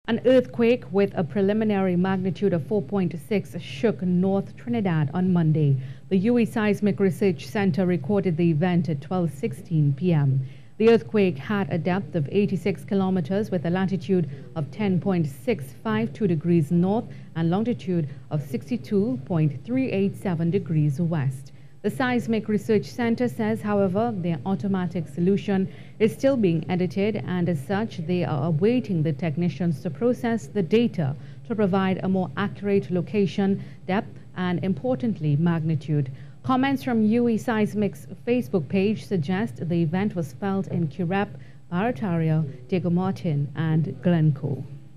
An earthquake with a preliminary magnitude of 4.6 shook North Trinidad on Monday. The UWI Seismic Research Centre recorded the event at 12:16 p.m. The earthquake had a depth of 86 kilometers with a latitude of 10.652 degrees north and longitude of 62.387 degrees west. The Seismic Research Centre says, however, their automatic solution is still being edited, and as such, they are awaiting the technicians to process the data to provide a more accurate location, depth, and importantly, magnitude. Comments from UWI Seismic's Facebook page suggest the event was felt in Kirep, Barataria, Diego Martin, and Glencoe.